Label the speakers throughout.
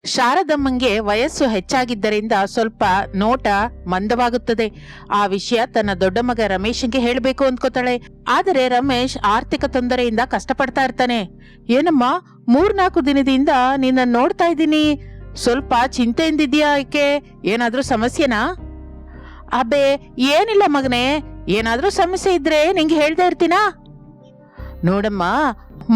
Speaker 1: ಶಾರದಮ್ಮಂಗೆ ವಯಸ್ಸು ಹೆಚ್ಚಾಗಿದ್ದರಿಂದ ಸ್ವಲ್ಪ ನೋಟ ಮಂದವಾಗುತ್ತದೆ. ಆ ವಿಷಯ ತನ್ನ ದೊಡ್ಡ ಮಗ ರಮೇಶ್ಗೆ ಹೇಳಬೇಕು ಅಂದ್ಕೋತಾಳೆ. ಆದರೆ ರಮೇಶ್ ಆರ್ಥಿಕ ತೊಂದರೆಯಿಂದ ಕಷ್ಟಪಡ್ತಾ ಇರ್ತಾನೆ. ಏನಮ್ಮ, 3-4 ದಿನದಿಂದ ನಿನ್ನ ನೋಡ್ತಾ ಇದ್ದೀನಿ, ಸ್ವಲ್ಪ ಚಿಂತೆಯಿಂದಿದ್ಯಾ? ಏಕೆ, ಏನಾದ್ರೂ ಸಮಸ್ಯೆನಾ? ಅಬ್ಬೆ ಏನಿಲ್ಲ ಮಗನೇ, ಏನಾದ್ರೂ ಸಮಸ್ಯೆ ಇದ್ರೆ ನಿಂಗೆ ಹೇಳ್ತಾ ಇರ್ತೀನಾ? ನೋಡಮ್ಮ,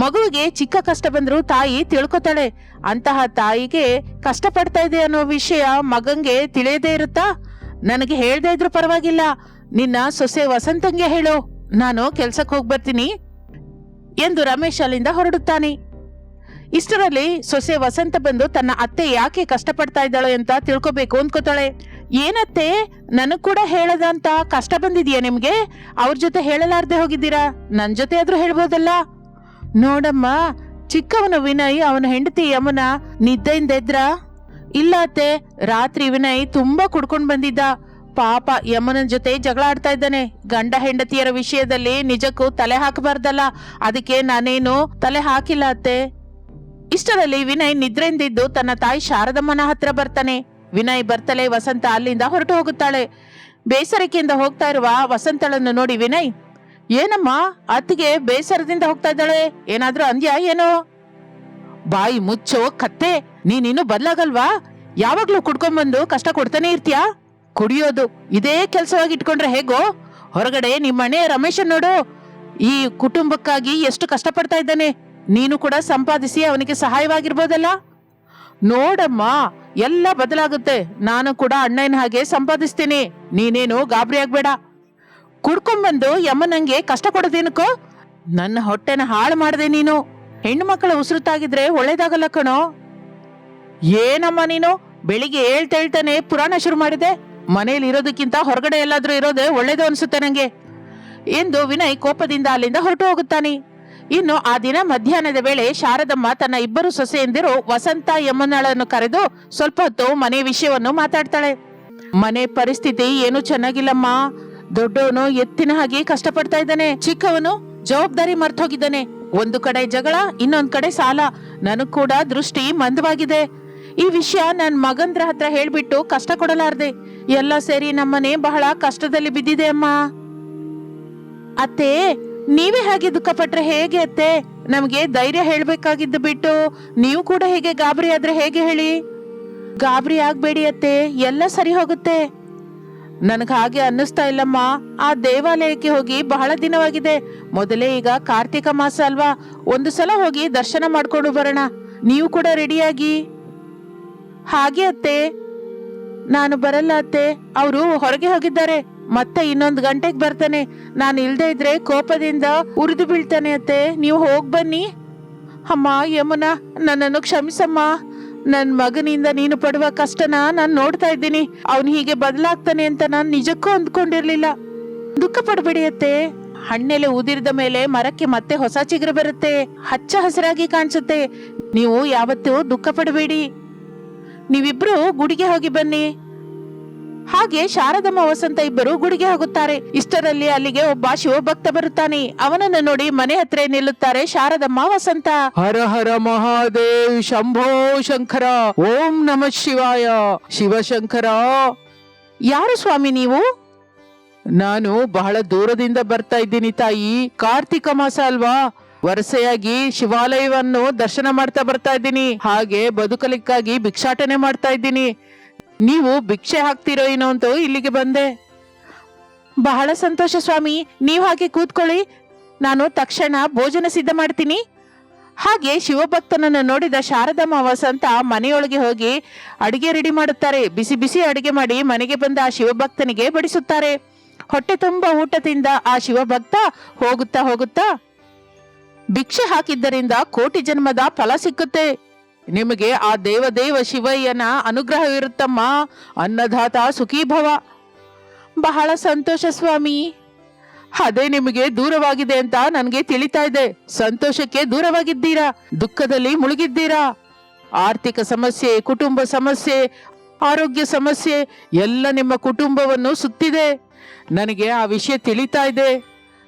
Speaker 1: ಮಗುವಿಗೆ ಚಿಕ್ಕ ಕಷ್ಟ ಬಂದ್ರು ತಾಯಿ ತಿಳ್ಕೊತಾಳೆ. ಅಂತಹ ತಾಯಿಗೆ ಕಷ್ಟ ಪಡ್ತಾ ಇದೆ ಅನ್ನೋ ವಿಷಯ ಮಗಂಗೆ ತಿಳಿಯದೇ ಇರುತ್ತಾ? ನನಗೆ ಹೇಳ್ದೇ ಇದ್ರು ಪರವಾಗಿಲ್ಲ, ನಿನ್ನ ಸೊಸೆ ವಸಂತಂಗೆ ಹೇಳು, ನಾನು ಕೆಲ್ಸಕ್ಕೆ ಹೋಗ್ಬರ್ತೀನಿ ಎಂದು ರಮೇಶ್ ಅಲ್ಲಿಂದ ಹೊರಡುತ್ತಾನೆ. ಇಷ್ಟರಲ್ಲಿ ಸೊಸೆ ವಸಂತ ಬಂದು ತನ್ನ ಅತ್ತೆ ಯಾಕೆ ಕಷ್ಟಪಡ್ತಾ ಇದ್ದಾಳೆ ಅಂತ ತಿಳ್ಕೊಬೇಕು ಅಂದ್ಕೋತಾಳೆ. ಏನತ್ತೆ, ನನಗ್ ಕೂಡ ಹೇಳದಂತ ಕಷ್ಟ ಬಂದಿದ್ಯಾ ನಿಮ್ಗೆ? ಅವ್ರ ಜೊತೆ ಹೇಳಲಾರ್ದೆ ಹೋಗಿದ್ದೀರಾ, ನನ್ ಜೊತೆ ಆದ್ರೂ ಹೇಳ್ಬೋದಲ್ಲ. ನೋಡಮ್ಮ, ಚಿಕ್ಕವನು ವಿನಯ್ ಅವನ ಹೆಂಡತಿ ಯಮುನಾ ನಿದ್ದೆಯಿಂದ ಎದ್ರ? ಇಲ್ಲ ಅತ್ತೆ, ರಾತ್ರಿ ವಿನಯ್ ತುಂಬಾ ಕುಡ್ಕೊಂಡ್ ಬಂದಿದ್ದ. ಪಾಪ ಯಮುನನ್ ಜೊತೆ ಜಗಳ ಆಡ್ತಾ ಇದ್ದಾನೆ. ಗಂಡ ಹೆಂಡತಿಯರ ವಿಷಯದಲ್ಲಿ ನಿಜಕ್ಕೂ ತಲೆ ಹಾಕಬಾರ್ದಲ್ಲ, ಅದಕ್ಕೆ ನಾನೇನು ತಲೆ ಹಾಕಿಲ್ಲ ಅತ್ತೆ. ಇಷ್ಟರಲ್ಲಿ ವಿನಯ್ ನಿದ್ರೆಯಿಂದಿದ್ದು ತನ್ನ ತಾಯಿ ಶಾರದಮ್ಮನ ಹತ್ರ ಬರ್ತಾನೆ. ವಿನಯ್ ಬರ್ತಲೇ ವಸಂತ ಅಲ್ಲಿಂದ ಹೊರಟು ಹೋಗುತ್ತಾಳೆ. ಬೇಸರಿಕೆಯಿಂದ ಹೋಗ್ತಾ ಇರುವ ವಸಂತಳನ್ನು ನೋಡಿ ವಿನಯ್, ಏನಮ್ಮ, ಅತ್ತಿಗೆ ಬೇಸರದಿಂದ ಹೋಗ್ತಾ ಇದ್ದಾಳೆ, ಏನಾದ್ರೂ ಅಂದ್ಯಾ ಏನೋ? ಬಾಯಿ ಮುಚ್ಚೋ ಕತ್ತೆ, ನೀನಿನ್ನು ಬದಲಾಗಲ್ವಾ? ಯಾವಾಗ್ಲೂ ಕುಡ್ಕೊಂಡ್ಬಂದು ಕಷ್ಟ ಕೊಡ್ತಾನೆ ಇರ್ತೀಯಾ? ಕುಡಿಯೋದು ಇದೇ ಕೆಲಸವಾಗಿ ಇಟ್ಕೊಂಡ್ರೆ ಹೇಗೋ? ಹೊರಗಡೆ ನಿಮ್ಮನೆ ರಮೇಶನ್ ನೋಡು, ಈ ಕುಟುಂಬಕ್ಕಾಗಿ ಎಷ್ಟು ಕಷ್ಟಪಡ್ತಾ ಇದ್ದಾನೆ. ನೀನು ಕೂಡ ಸಂಪಾದಿಸಿ ಅವನಿಗೆ ಸಹಾಯವಾಗಿರ್ಬೋದಲ್ಲ. ನೋಡಮ್ಮ, ಎಲ್ಲ ಬದಲಾಗುತ್ತೆ. ನಾನು ಕೂಡ ಅಣ್ಣನ ಹಾಗೆ ಸಂಪಾದಿಸ್ತೀನಿ, ನೀನೇನು ಗಾಬರಿ ಆಗ್ಬೇಡ. ಕುಡ್ಕೊಂಡ್ಬಂದು ಯಮ್ಮನಂಗೆ ಕಷ್ಟ ಕೊಡೋದೇನಕ್ಕೋ? ನನ್ನ ಹೊಟ್ಟೆನ ಹಾಳು ಮಾಡದೆ ನೀನು. ಹೆಣ್ಣು ಮಕ್ಕಳ ಉಸಿರುತಾಗಿದ್ರೆ ಒಳ್ಳೇದಾಗಲ್ಲ ಕಣೋ. ಏನಮ್ಮ ನೀನು, ಬೆಳಿಗ್ಗೆ ಹೇಳ್ತಾನೆ ಪುರಾಣ ಶುರು ಮಾಡಿದೆ. ಮನೇಲಿ ಇರೋದಕ್ಕಿಂತ ಹೊರಗಡೆ ಎಲ್ಲಾದ್ರೂ ಇರೋದೇ ಒಳ್ಳೇದು ಅನ್ಸುತ್ತೆ ನಂಗೆ ಎಂದು ವಿನಯ್ ಕೋಪದಿಂದ ಅಲ್ಲಿಂದ ಹೊರಟು ಹೋಗುತ್ತಾನೆ. ಇನ್ನು ಆ ದಿನ ಮಧ್ಯಾಹ್ನದ ವೇಳೆ ಶಾರದಮ್ಮ ತನ್ನ ಇಬ್ಬರು ಸೊಸೆಯಂದಿರು ವಸಂತ ಯಮುನಾಳನ್ನು ಕರೆದು ಸ್ವಲ್ಪ ಹೊತ್ತು ಮನೆ ವಿಷಯವನ್ನು ಮಾತಾಡ್ತಾಳೆ. ಮನೆ ಪರಿಸ್ಥಿತಿ ಏನು ಚೆನ್ನಾಗಿಲ್ಲಮ್ಮ. ದೊಡ್ಡವನು ಎತ್ತಿನ ಹಾಗೆ ಕಷ್ಟಪಡ್ತಾ ಇದ್ದಾನೆ, ಚಿಕ್ಕವನು ಜವಾಬ್ದಾರಿ ಮರ್ತೋಗಿದ್ದಾನೆ. ಒಂದು ಕಡೆ ಜಗಳ, ಇನ್ನೊಂದ್ ಕಡೆ ಸಾಲ. ನನಗ್ ಕೂಡ ದೃಷ್ಟಿ ಮಂದವಾಗಿದೆ. ಈ ವಿಷಯ ನನ್ ಮಗಂದ್ರ ಹತ್ರ ಹೇಳ್ಬಿಟ್ಟು ಕಷ್ಟ ಕೊಡಲಾರ್ದೆ. ಎಲ್ಲ ಸೇರಿ ನಮ್ಮನೆ ಬಹಳ ಕಷ್ಟದಲ್ಲಿ ಬಿದ್ದಿದೆ ಅಮ್ಮ. ಅತ್ತೆ, ನೀವೇ ಹಾಗೆ ದುಃಖ ಪಟ್ರೆ ಹೇಗೆ ಅತ್ತೆ? ನಮ್ಗೆ ಧೈರ್ಯ ಹೇಳ್ಬೇಕಾಗಿದ್ದು ಬಿಟ್ಟು ನೀವು ಕೂಡ ಹೇಗೆ ಗಾಬರಿ ಆದ್ರೆ ಹೇಗೆ ಹೇಳಿ? ಗಾಬರಿ ಆಗ್ಬೇಡಿ ಅತ್ತೆ, ಎಲ್ಲ ಸರಿ ಹೋಗುತ್ತೆ. ನನ್ಗ ಹಾಗೆ ಅನ್ನಿಸ್ತಾ ಇಲ್ಲಮ್ಮ. ಆ ದೇವಾಲಯಕ್ಕೆ ಹೋಗಿ ಬಹಳ ದಿನವಾಗಿದೆ. ಮೊದಲೇ ಈಗ ಕಾರ್ತಿಕ ಮಾಸ ಅಲ್ವಾ, ಒಂದು ಸಲ ಹೋಗಿ ದರ್ಶನ ಮಾಡ್ಕೊಂಡು ಬರೋಣ. ನೀವು ಕೂಡ ರೆಡಿಯಾಗಿ. ಹಾಗೆ ಅತ್ತೆ, ನಾನು ಬರಲ್ಲ ಅತ್ತೆ, ಅವರು ಹೊರಗೆ ಹೋಗಿದ್ದಾರೆ. ಮತ್ತೆ 1 ಗಂಟೆಗೆ ಬರ್ತಾನೆ. ನಾನು ಇಲ್ದೇ ಇದ್ರೆ ಕೋಪದಿಂದ ಉರಿದು ಬೀಳ್ತಾನೆ ಅತ್ತೆ, ನೀವು ಹೋಗ್ ಬನ್ನಿ. ಅಮ್ಮ ಯಮುನಾ, ನನ್ನನ್ನು ಕ್ಷಮಿಸಮ್ಮ. ನನ್ ಮಗನಿಂದ ನೀನು ಪಡುವ ಕಷ್ಟನ ನಾನು ನೋಡ್ತಾ ಇದ್ದೀನಿ. ಅವನು ಹೀಗೆ ಬದಲಾಗ್ತಾನೆ ಅಂತ ನಾನು ನಿಜಕ್ಕೂ ಅಂದ್ಕೊಂಡಿರ್ಲಿಲ್ಲ. ದುಃಖ ಪಡಬೇಡಿ ಅತ್ತೆ. ಹಣ್ಣೆಲೆ ಉದಿರಿದ ಮೇಲೆ ಮರಕ್ಕೆ ಮತ್ತೆ ಹೊಸ ಚಿಗುರು ಬರುತ್ತೆ, ಹಚ್ಚ ಹಸಿರಾಗಿ ಕಾಣಿಸುತ್ತೆ. ನೀವು ಯಾವತ್ತೂ ದುಃಖ ಪಡಬೇಡಿ. ನೀವಿಬ್ರು ಗುಡಿಗೆ ಹೋಗಿ ಬನ್ನಿ. ಹಾಗೆ ಶಾರದಮ್ಮ ವಸಂತ ಇಬ್ಬರು ಗುಡಿಗೆ ಹೋಗುತ್ತಾರೆ. ಇಷ್ಟರಲ್ಲಿ ಅಲ್ಲಿಗೆ ಒಬ್ಬ ಶಿವಭಕ್ತ ಬರುತ್ತಾನೆ. ಅವನನ್ನು ನೋಡಿ ಮನೆ ಹತ್ರ ನಿಲ್ಲುತ್ತಾರೆ ಶಾರದಮ್ಮ ವಸಂತ. ಹರ ಹರ ಮಹಾದೇವ್, ಶಂಭೋ ಶಂಕರ, ಓಂ ನಮಃ ಶಿವಾಯ. ಶಿವಶಂಕರ, ಯಾರು ಸ್ವಾಮಿ ನೀವು? ನಾನು ಬಹಳ ದೂರದಿಂದ ಬರ್ತಾ ಇದ್ದೀನಿ ತಾಯಿ. ಕಾರ್ತಿಕ ಮಾಸ ಅಲ್ವಾ, ವರಸೆಯಾಗಿ ಶಿವಾಲಯವನ್ನು ದರ್ಶನ ಮಾಡ್ತಾ ಬರ್ತಾ ಇದ್ದೀನಿ. ಹಾಗೆ ಬದುಕಲಿಕ್ಕಾಗಿ ಭಿಕ್ಷಾಟನೆ ಮಾಡ್ತಾ ಇದ್ದೀನಿ. ನೀವು ಭಿಕ್ಷೆ ಹಾಕ್ತಿರೋ ಏನೋ ಅಂತ ಇಲ್ಲಿಗೆ ಬಂದೆ. ಬಹಳ ಸಂತೋಷ ಸ್ವಾಮಿ, ನೀವು ಹಾಗೆ ಕೂತ್ಕೊಳ್ಳಿ, ನಾನು ತಕ್ಷಣ ಭೋಜನ ಸಿದ್ಧ ಮಾಡ್ತೀನಿ. ಹಾಗೆ ಶಿವಭಕ್ತನನ್ನು ನೋಡಿದ ಶಾರದಮ್ಮ ವಸಂತ ಮನೆಯೊಳಗೆ ಹೋಗಿ ಅಡಿಗೆ ರೆಡಿ ಮಾಡುತ್ತಾರೆ. ಬಿಸಿ ಬಿಸಿ ಅಡಿಗೆ ಮಾಡಿ ಮನೆಗೆ ಬಂದ ಆ ಶಿವಭಕ್ತನಿಗೆ ಬಡಿಸುತ್ತಾರೆ. ಹೊಟ್ಟೆ ತುಂಬ ಊಟದಿಂದ ಆ ಶಿವಭಕ್ತ ಹೋಗುತ್ತಾ ಹೋಗುತ್ತಾ, ಭಿಕ್ಷೆ ಹಾಕಿದ್ದರಿಂದ ಕೋಟಿ ಜನ್ಮದ ಫಲ ಸಿಕ್ಕುತ್ತೆ. ನಿಮಗೆ ಆ ದೇವದೇವ ಶಿವಯ್ಯನ ಅನುಗ್ರಹವಿರುತ್ತಮ್ಮ. ಅನ್ನದಾತ ಸುಖೀಭವ. ಬಹಳ ಸಂತೋಷ ಸ್ವಾಮಿ. ಅದೇ ನಿಮಗೆ ದೂರವಾಗಿದೆ ಅಂತ ನನಗೆ ತಿಳಿತಾ ಇದೆ. ಸಂತೋಷಕ್ಕೆ ದೂರವಾಗಿದ್ದೀರಾ, ದುಃಖದಲ್ಲಿ ಮುಳುಗಿದ್ದೀರಾ. ಆರ್ಥಿಕ ಸಮಸ್ಯೆ, ಕುಟುಂಬ ಸಮಸ್ಯೆ, ಆರೋಗ್ಯ ಸಮಸ್ಯೆ ಎಲ್ಲ ನಿಮ್ಮ ಕುಟುಂಬವನ್ನು ಸುತ್ತಿದೆ. ನನಗೆ ಆ ವಿಷಯ ತಿಳಿತಾ ಇದೆ.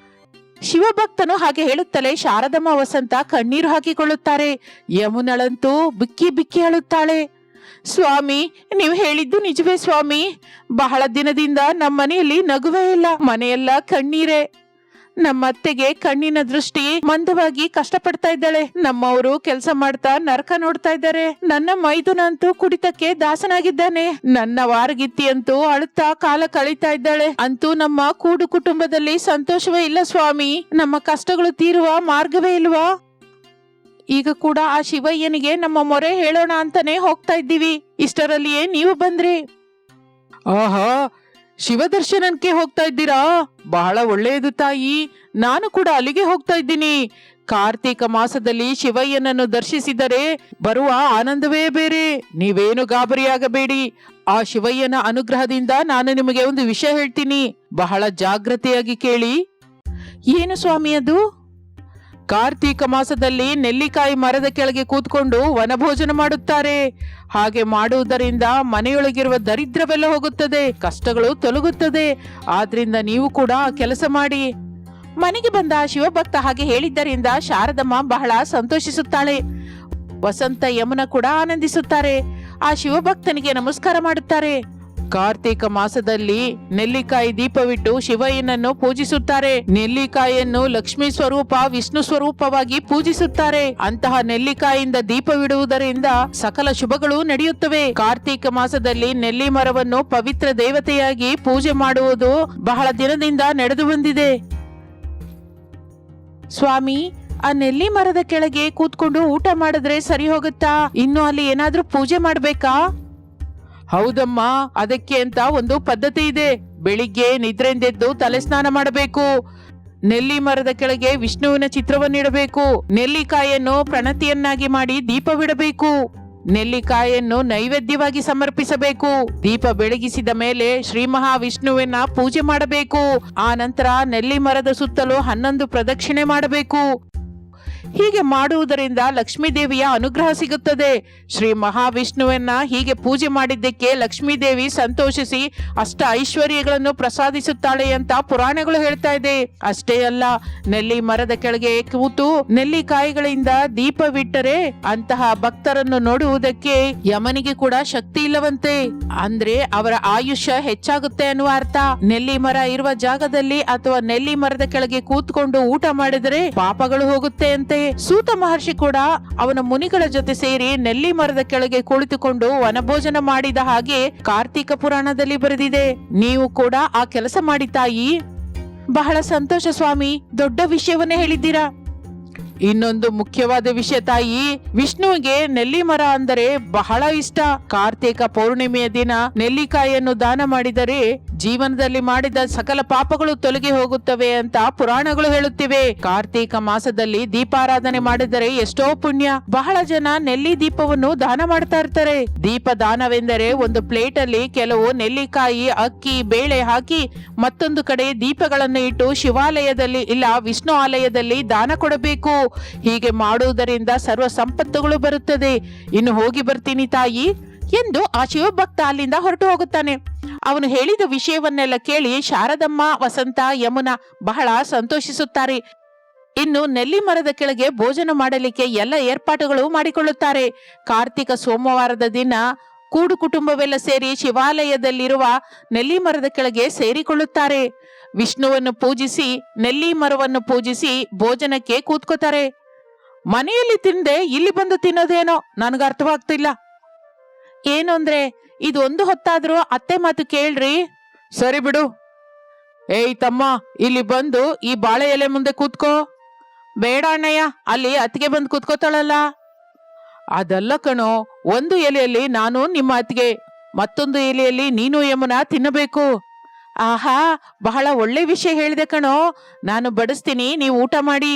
Speaker 1: ಶಿವಭಕ್ತನು ಹಾಗೆ ಹೇಳುತ್ತಲೇ ಶಾರದಮ್ಮ ವಸಂತ ಕಣ್ಣೀರು ಹಾಕಿಕೊಳ್ಳುತ್ತಾರೆ. ಯಮುನಳಂತೂ ಬಿಕ್ಕಿ ಬಿಕ್ಕಿ ಅಳುತ್ತಾಳೆ. ಸ್ವಾಮಿ, ನೀವು ಹೇಳಿದ್ದು ನಿಜವೇ ಸ್ವಾಮಿ. ಬಹಳ ದಿನದಿಂದ ನಮ್ಮ ಮನೆಯಲ್ಲಿ ನಗುವೇ ಇಲ್ಲ, ಮನೆಯೆಲ್ಲ ಕಣ್ಣೀರೇ. ನಮ್ಮ ಅತ್ತೆಗೆ ಕಣ್ಣಿನ ದೃಷ್ಟಿ ಮಂದವಾಗಿ ಕಷ್ಟಪಡ್ತಾ ಇದ್ದಾಳೆ. ನಮ್ಮವರು ಕೆಲಸ ಮಾಡ್ತಾ ನರಕ ನೋಡ್ತಾ ಇದ್ದಾರೆ. ನನ್ನ ಮೈದುನಂತೂ ಕುಡಿತಕ್ಕೆ ದಾಸನಾಗಿದ್ದಾನೆ. ನನ್ನ ವಾರಗಿತ್ತಿ ಅಂತೂ ಅಳುತ್ತಾ ಕಾಲ ಕಳೀತಾ ಇದ್ದಾಳೆ. ಅಂತೂ ನಮ್ಮ ಕೂಡು ಕುಟುಂಬದಲ್ಲಿ ಸಂತೋಷವೇ ಇಲ್ಲ ಸ್ವಾಮಿ. ನಮ್ಮ ಕಷ್ಟಗಳು ತೀರುವ ಮಾರ್ಗವೇ ಇಲ್ವಾ? ಈಗ ಕೂಡ ಆ ಶಿವಯ್ಯನಿಗೆ ನಮ್ಮ ಮೊರೆ ಹೇಳೋಣ ಅಂತಾನೆ ಹೋಗ್ತಾ ಇದ್ದೀವಿ. ಇಷ್ಟರಲ್ಲಿಯೇ ನೀವು ಬಂದ್ರಿ. ಆಹಾ, ಶಿವದರ್ಶನಕ್ಕೆ ಹೋಗ್ತಾ ಇದ್ದೀರಾ? ಬಹಳ ಒಳ್ಳೆಯದು ತಾಯಿ. ನಾನು ಕೂಡ ಅಲ್ಲಿಗೆ ಹೋಗ್ತಾ ಇದ್ದೀನಿ. ಕಾರ್ತೀಕ ಮಾಸದಲ್ಲಿ ಶಿವಯ್ಯನನ್ನು ದರ್ಶಿಸಿದರೆ ಬರುವ ಆನಂದವೇ ಬೇರೆ. ನೀವೇನು ಗಾಬರಿಯಾಗಬೇಡಿ. ಆ ಶಿವಯ್ಯನ ಅನುಗ್ರಹದಿಂದ ನಾನು ನಿಮಗೆ ಒಂದು ವಿಷಯ ಹೇಳ್ತೀನಿ. ಬಹಳ ಜಾಗ್ರತೆಯಾಗಿ ಕೇಳಿ. ಏನು ಸ್ವಾಮಿ ಅದು? ಕಾರ್ತೀಕ ಮಾಸದಲ್ಲಿ ನೆಲ್ಲಿಕಾಯಿ ಮರದ ಕೆಳಗೆ ಕೂತ್ಕೊಂಡು ವನಭೋಜನ ಮಾಡುತ್ತಾರೆ. ಹಾಗೆ ಮಾಡುವುದರಿಂದ ಮನೆಯೊಳಗಿರುವ ದರಿದ್ರವೆಲ್ಲ ಹೋಗುತ್ತದೆ, ಕಷ್ಟಗಳು ತೊಲಗುತ್ತದೆ. ಆದ್ರಿಂದ ನೀವು ಕೂಡ ಕೆಲಸ ಮಾಡಿ. ಮನೆಗೆ ಬಂದ ಶಿವಭಕ್ತ ಹಾಗೆ ಹೇಳಿದ್ದರಿಂದ ಶಾರದಮ್ಮ ಬಹಳ ಸಂತೋಷಿಸುತ್ತಾಳೆ. ವಸಂತ ಯಮುನ ಕೂಡ ಆನಂದಿಸುತ್ತಾರೆ. ಆ ಶಿವಭಕ್ತನಿಗೆ ನಮಸ್ಕಾರ ಮಾಡುತ್ತಾರೆ. ಕಾರ್ತೀಕ ಮಾಸದಲ್ಲಿ ನೆಲ್ಲಿಕಾಯಿ ದೀಪವಿಟ್ಟು ಶಿವಯ್ಯನನ್ನು ಪೂಜಿಸುತ್ತಾರೆ. ನೆಲ್ಲಿಕಾಯಿಯನ್ನು ಲಕ್ಷ್ಮೀ ಸ್ವರೂಪ, ವಿಷ್ಣು ಸ್ವರೂಪವಾಗಿ ಪೂಜಿಸುತ್ತಾರೆ. ಅಂತಹ ನೆಲ್ಲಿಕಾಯಿಯಿಂದ ದೀಪವಿಡುವುದರಿಂದ ಸಕಲ ಶುಭಗಳು ನಡೆಯುತ್ತವೆ. ಕಾರ್ತೀಕ ಮಾಸದಲ್ಲಿ ನೆಲ್ಲಿ ಮರವನ್ನು ಪವಿತ್ರ ದೇವತೆಯಾಗಿ ಪೂಜೆ ಮಾಡುವುದು ಬಹಳ ದಿನದಿಂದ ನಡೆದು ಬಂದಿದೆ. ಸ್ವಾಮಿ, ಆ ನೆಲ್ಲಿ ಮರದ ಕೆಳಗೆ ಕೂತ್ಕೊಂಡು ಊಟ ಮಾಡಿದ್ರೆ ಸರಿ ಹೋಗುತ್ತಾ? ಇನ್ನು ಅಲ್ಲಿ ಏನಾದ್ರೂ ಪೂಜೆ ಮಾಡ್ಬೇಕಾ? ಹೌದಮ್ಮ, ಅದಕ್ಕೆ ಅಂತ ಒಂದು ಪದ್ಧತಿ ಇದೆ. ಬೆಳಿಗ್ಗೆ ನಿದ್ರೆಂದೆದ್ದು ತಲೆ ಸ್ನಾನ ಮಾಡಬೇಕು. ನೆಲ್ಲಿ ಮರದ ಕೆಳಗೆ ವಿಷ್ಣುವಿನ ಚಿತ್ರವನ್ನಿಡಬೇಕು. ನೆಲ್ಲಿಕಾಯಿಯನ್ನು ಪ್ರಣತಿಯನ್ನಾಗಿ ಮಾಡಿ ದೀಪವಿಡಬೇಕು. ನೆಲ್ಲಿಕಾಯಿಯನ್ನು ನೈವೇದ್ಯವಾಗಿ ಸಮರ್ಪಿಸಬೇಕು. ದೀಪ ಬೆಳಗಿಸಿದ ಮೇಲೆ ಶ್ರೀ ಮಹಾವಿಷ್ಣುವಿನ ಪೂಜೆ ಮಾಡಬೇಕು. ಆ ನಂತರ ನೆಲ್ಲಿ ಮರದ ಸುತ್ತಲೂ 11 ಪ್ರದಕ್ಷಿಣೆ ಮಾಡಬೇಕು. ಹೀಗೆ ಮಾಡುವುದರಿಂದ ಲಕ್ಷ್ಮೀ ದೇವಿಯ ಅನುಗ್ರಹ ಸಿಗುತ್ತದೆ. ಶ್ರೀ ಮಹಾವಿಷ್ಣುವನ್ನ ಹೀಗೆ ಪೂಜೆ ಮಾಡಿದ್ದಕ್ಕೆ ಲಕ್ಷ್ಮೀ ದೇವಿ ಸಂತೋಷಿಸಿ ಅಷ್ಟ ಐಶ್ವರ್ಯಗಳನ್ನು ಪ್ರಸಾದಿಸುತ್ತಾಳೆ ಅಂತ ಪುರಾಣಗಳು ಹೇಳ್ತಾ ಇದೆ. ಅಷ್ಟೇ ಅಲ್ಲ, ನೆಲ್ಲಿ ಮರದ ಕೆಳಗೆ ಕೂತು ನೆಲ್ಲಿಕಾಯಿಗಳಿಂದ ದೀಪವಿಟ್ಟರೆ ಅಂತಹ ಭಕ್ತರನ್ನು ನೋಡುವುದಕ್ಕೆ ಯಮನಿಗೆ ಕೂಡ ಶಕ್ತಿ ಇಲ್ಲವಂತೆ. ಅಂದ್ರೆ ಅವರ ಆಯುಷ್ಯ ಹೆಚ್ಚಾಗುತ್ತೆ ಅನ್ನುವ ಅರ್ಥ. ನೆಲ್ಲಿ ಮರ ಇರುವ ಜಾಗದಲ್ಲಿ ಅಥವಾ ನೆಲ್ಲಿ ಮರದ ಕೆಳಗೆ ಕೂತ್ಕೊಂಡು ಊಟ ಮಾಡಿದರೆ ಪಾಪಗಳು ಹೋಗುತ್ತೆ ಅಂತೆ. ಸೂತ ಮಹರ್ಷಿ ಕೂಡ ಅವನ ಮುನಿಗಳ ಜೊತೆ ಸೇರಿ ನೆಲ್ಲಿ ಮರದ ಕೆಳಗೆ ಕುಳಿತುಕೊಂಡು ವನಭೋಜನ ಮಾಡಿದ ಹಾಗೆ ಕಾರ್ತೀಕ ಪುರಾಣದಲ್ಲಿ ಬರೆದಿದೆ. ನೀವು ಕೂಡ ಆ ಕೆಲಸ ಮಾಡಿ ತಾಯಿ. ಬಹಳ ಸಂತೋಷ ಸ್ವಾಮಿ, ದೊಡ್ಡ ವಿಷಯವನ್ನೇ ಹೇಳಿದ್ದೀರಾ. ಇನ್ನೊಂದು ಮುಖ್ಯವಾದ ವಿಷಯ ತಾಯಿ, ವಿಷ್ಣುವಿಗೆ ನೆಲ್ಲಿ ಮರ ಅಂದರೆ ಬಹಳ ಇಷ್ಟ. ಕಾರ್ತೀಕ ಪೌರ್ಣಿಮೆಯ ದಿನ ನೆಲ್ಲಿಕಾಯಿಯನ್ನು ದಾನ ಮಾಡಿದರೆ ಜೀವನದಲ್ಲಿ ಮಾಡಿದ ಸಕಲ ಪಾಪಗಳು ತೊಲಗಿ ಹೋಗುತ್ತವೆ ಅಂತ ಪುರಾಣಗಳು ಹೇಳುತ್ತಿವೆ. ಕಾರ್ತೀಕ ಮಾಸದಲ್ಲಿ ದೀಪಾರಾಧನೆ ಮಾಡಿದರೆ ಎಷ್ಟೋ ಪುಣ್ಯ. ಬಹಳ ಜನ ನೆಲ್ಲಿ ದೀಪವನ್ನು ದಾನ ಮಾಡ್ತಾ ಇರ್ತಾರೆ. ದೀಪ ದಾನವೆಂದರೆ ಒಂದು ಪ್ಲೇಟ್ ಅಲ್ಲಿ ಕೆಲವು ನೆಲ್ಲಿಕಾಯಿ, ಅಕ್ಕಿ, ಬೇಳೆ ಹಾಕಿ ಮತ್ತೊಂದು ಕಡೆ ದೀಪಗಳನ್ನು ಇಟ್ಟು ಶಿವಾಲಯದಲ್ಲಿ ಇಲ್ಲ ವಿಷ್ಣು ಆಲಯದಲ್ಲಿ ದಾನ ಕೊಡಬೇಕು. ಹೀಗೆ ಮಾಡುವುದರಿಂದ ಸರ್ವ ಸಂಪತ್ತುಗಳು ಬರುತ್ತದೆ. ಇನ್ನು ಹೋಗಿ ಬರ್ತೀನಿ ತಾಯಿ ಎಂದು ಆ ಶಿವಭಕ್ತ ಅಲ್ಲಿಂದ ಹೊರಟು ಹೋಗುತ್ತಾನೆ. ಅವನು ಹೇಳಿದ ವಿಷಯವನ್ನೆಲ್ಲ ಕೇಳಿ ಶಾರದಮ್ಮ, ವಸಂತ, ಯಮುನ ಬಹಳ ಸಂತೋಷಿಸುತ್ತಾರೆ. ಇನ್ನು ನೆಲ್ಲಿ ಮರದ ಕೆಳಗೆ ಭೋಜನ ಮಾಡಲಿಕ್ಕೆ ಎಲ್ಲ ಏರ್ಪಾಟುಗಳು ಮಾಡಿಕೊಳ್ಳುತ್ತಾರೆ. ಕಾರ್ತಿಕ ಸೋಮವಾರದ ದಿನ ಕೂಡು ಕುಟುಂಬವೆಲ್ಲ ಸೇರಿ ಶಿವಾಲಯದಲ್ಲಿರುವ ನೆಲ್ಲಿ ಮರದ ಕೆಳಗೆ ಸೇರಿಕೊಳ್ಳುತ್ತಾರೆ. ವಿಷ್ಣುವನ್ನು ಪೂಜಿಸಿ ನೆಲ್ಲಿ ಮರವನ್ನು ಪೂಜಿಸಿ ಭೋಜನಕ್ಕೆ ಕೂತ್ಕೋತಾರೆ. ಮನೆಯಲ್ಲಿ ತಿಂದೆ ಇಲ್ಲಿ ಬಂದು ತಿನ್ನೋದೇನೋ ನನಗೆ ಅರ್ಥವಾಗ್ತಿಲ್ಲ. ಏನು ಅಂದ್ರೆ ಇದು ಒಂದು ಹೊತ್ತಾದ್ರೂ ಅತ್ತೆ ಮಾತು ಕೇಳ್ರಿ. ಸರಿ ಬಿಡು. ಏಯ್ ತಮ್ಮ, ಇಲ್ಲಿ ಬಂದು ಈ ಬಾಳೆ ಎಲೆ ಮುಂದೆ ಕೂತ್ಕೋ. ಬೇಡ ಅಣ್ಣಯ್ಯ, ಅಲ್ಲಿ ಅತ್ತಿಗೆ ಬಂದು ಕೂತ್ಕೋತಾಳಲ್ಲ. ಅದಲ್ಲ ಕಣೋ, ಒಂದು ಎಲೆಯಲ್ಲಿ ನಾನು ನಿಮ್ಮ ಅತ್ತಿಗೆ, ಮತ್ತೊಂದು ಎಲೆಯಲ್ಲಿ ನೀನು ಯಮುನಾ ತಿನ್ನಬೇಕು. ಆಹಾ, ಬಹಳ ಒಳ್ಳೆ ವಿಷಯ ಹೇಳಿದೆ ಕಣೋ. ನಾನು ಬಡಿಸ್ತೀನಿ, ನೀವು ಊಟ ಮಾಡಿ.